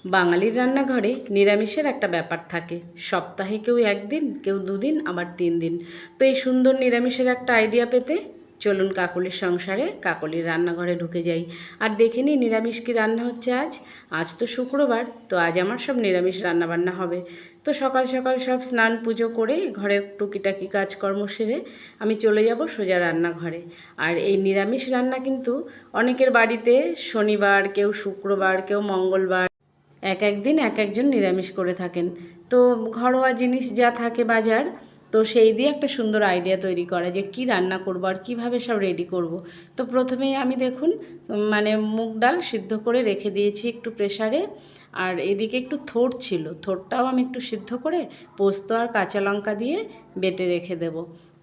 বাঙালির রান্নাঘরে নিরামিষের একটা ব্যাপার থাকে। সপ্তাহে কেউ একদিন, কেউ দুদিন, আবার 3 দিন। তো এই সুন্দর নিরামিষের একটা আইডিয়া পেতে চলুন কাকলির সংসারে, কাকলির রান্নাঘরে ঢুকে যাই। আর দেখে নিই নিরামিষ কী রান্না হচ্ছে আজ। আজ তো শুক্রবার, তো আজ আমার সব নিরামিষ রান্নাবান্না হবে। তো সকাল সকাল সব স্নান পুজো করে ঘরের টুকিটাকি কাজকর্ম সেরে আমি চলে যাব সোজা রান্নাঘরে। আর এই নিরামিষ রান্না কিন্তু অনেকের বাড়িতে শনিবার, কেউ শুক্রবার, কেউ মঙ্গলবার, এক এক দিন এক একজন নিরামিষ করে থাকেন। তো ঘরোয়া জিনিস যা থাকে বাজার, তো সেই দিয়ে একটা সুন্দর আইডিয়া তৈরি করা যে কি রান্না করব আর কিভাবে সব রেডি করব। তো প্রথমেই আমি দেখুন মানে মুগ ডাল সিদ্ধ করে রেখে দিয়েছি একটু প্রেসারে। আর এদিকে একটু থোড় ছিল, থোড়টাও আমি একটু সিদ্ধ করে পোস্ত আর কাঁচা লঙ্কা দিয়ে বেটে রেখে দেব।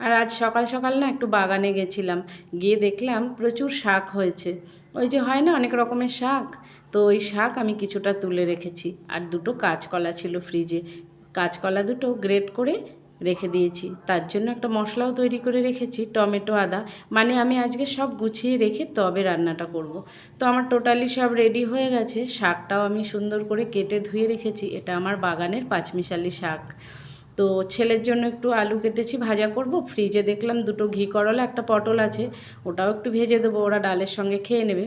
আর আজ সকাল সকাল না একটু বাগানে গেছিলাম, গিয়ে দেখলাম প্রচুর শাক হয়েছে। ওই যে হয় না অনেক রকমের শাক, তো ওই শাক আমি কিছুটা তুলে রেখেছি। আর দুটো কাঁচকলা ছিল ফ্রিজে, কাঁচকলা দুটো গ্রেট করে রেখে দিয়েছি। তার জন্য একটা মশলাও তৈরি করে রেখেছি, টমেটো আদা। মানে আমি আজকে সব গুছিয়ে রেখে তবে রান্নাটা করব। তো আমার টোটালি সব রেডি হয়ে গেছে। শাকটাও আমি সুন্দর করে কেটে ধুয়ে রেখেছি। এটা আমার বাগানের পাঁচমিশালি শাক। তো ছেলের জন্য একটু আলু কেটেছি, ভাজা করব। ফ্রিজে দেখলাম দুটো ঘি করলা, একটা পটল আছে, ওটাও একটু ভেজে দেবো, ওরা ডালের সঙ্গে খেয়ে নেবে।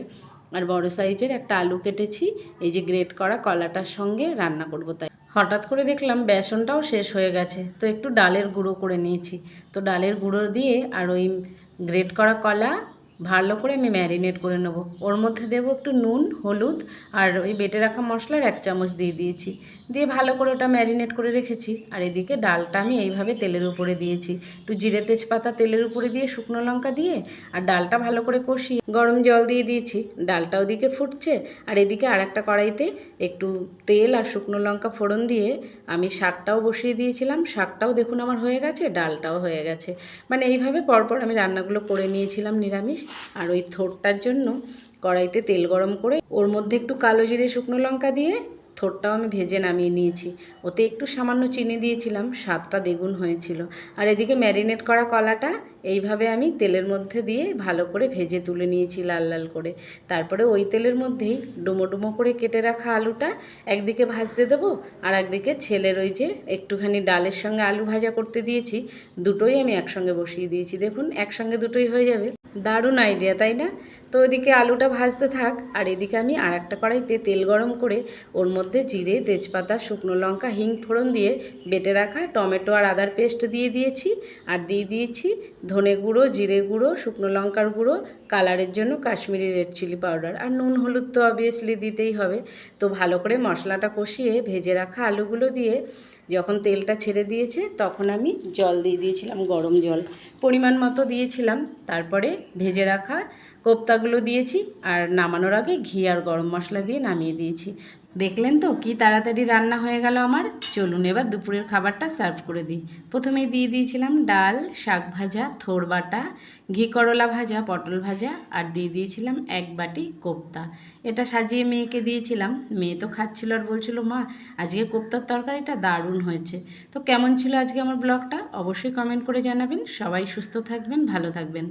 আর বড় সাইজের একটা আলু কেটেছি, এই যে গ্রেট করা কলাটার সঙ্গে রান্না করব। তাই হঠাৎ করে দেখলাম বেসনটাও শেষ হয়ে গেছে, তো একটু ডালের গুঁড়ো করে নিয়েছি। তো ডালের গুঁড়ো দিয়ে আর ওই গ্রেট করা কলা ভালো করে আমি ম্যারিনেট করে নেব। ওর মধ্যে দেবো একটু নুন, হলুদ আর ওই বেটে রাখা মশলার 1 চামচ দিয়ে দিয়েছি। দিয়ে ভালো করে ওটা ম্যারিনেট করে রেখেছি। আর এদিকে ডালটা আমি এইভাবে তেলের উপরে দিয়েছি, একটু জিরে তেজপাতা তেলের উপরে দিয়ে শুকনো লঙ্কা দিয়ে আর ডালটা ভালো করে কষিয়ে গরম জল দিয়ে দিয়েছি। ডালটা ওদিকে ফুটছে, আর এদিকে আর একটা কড়াইতে একটু তেল আর শুকনো লঙ্কা ফোড়ন দিয়ে আমি শাকটাও বসিয়ে দিয়েছিলাম। শাকটাও দেখুন আমার হয়ে গেছে, ডালটাও হয়ে গেছে। মানে এইভাবে পরপর আমি রান্নাগুলো করে নিয়েছিলাম নিরামিষ। আর ওই থোড়টার জন্য কড়াইতে তেল গরম করে ওর মধ্যে একটু কালো জিরে শুকনো লঙ্কা দিয়ে থোড়টাও আমি ভেজে নামিয়ে নিয়েছি। ওতে একটু সামান্য চিনি দিয়েছিলাম, স্বাদটা দ্বিগুণ হয়েছিল। আর এদিকে ম্যারিনেট করা কলাটা এইভাবে আমি তেলের মধ্যে দিয়ে ভালো করে ভেজে তুলে নিয়েছি লাল লাল করে। তারপরে ওই তেলের মধ্যেই ডুমো ডুমো করে কেটে রাখা আলুটা একদিকে ভাজতে দেবো, আর একদিকে ছেলের ওই যে একটুখানি ডালের সঙ্গে আলু ভাজা করতে দিয়েছি, দুটোই আমি একসঙ্গে বসিয়ে দিয়েছি। দেখুন একসঙ্গে দুটোই হয়ে যাবে। দারুণ আইডিয়া, তাই না? তো ওইদিকে আলুটা ভাজতে থাক, আর এদিকে আমি আর একটা কড়াইতে তেল গরম করে ওর মধ্যে জিরে তেজপাতা শুকনো লঙ্কা হিং ফোড়ন দিয়ে বেটে রাখা টমেটো আর আদার পেস্ট দিয়ে দিয়েছি। আর দিয়ে দিয়েছি ধনে গুঁড়ো, জিরে গুঁড়ো, শুকনো লঙ্কার গুঁড়ো, কালারের জন্য কাশ্মীরি রেড চিলি পাউডার, আর নুন হলুদ তো অবভিয়াসলি দিতেই হবে। তো ভালো করে মশলাটা কষিয়ে ভেজে রাখা আলুগুলো দিয়ে যখন তেলটা ছেড়ে দিয়েছে তখন আমি জল দিয়ে দিয়েছিলাম, গরম জল পরিমাণ মতো দিয়েছিলাম। তারপরে ভেজে রাখা কোপ্তাগুলো দিয়েছি, আর নামানোর আগে ঘি আর গরম মশলা দিয়ে নামিয়ে দিয়েছি। দেখলেন তো কি তাড়াতাড়ি রান্না হয়ে গেল আমার। চলুন এবার দুপুরের খাবারটা সার্ভ করে দিই। প্রথমেই দিয়ে দিয়েছিলাম ডাল, শাক ভাজা, থোড় বাটা, ঘি করলা ভাজা, পটল ভাজা, আর দিয়ে দিয়েছিলাম 1 বাটি কোপ্তা। এটা সাজিয়ে মেয়েকে দিয়েছিলাম। মেয়ে তো খাচ্ছিল আর বলছিল, মা আজকে কোপ্তার তরকারিটা দারুণ হয়েছে। তো কেমন ছিল আজকে আমার ব্লগটা অবশ্যই কমেন্ট করে জানাবেন। সবাই সুস্থ থাকবেন, ভালো থাকবেন।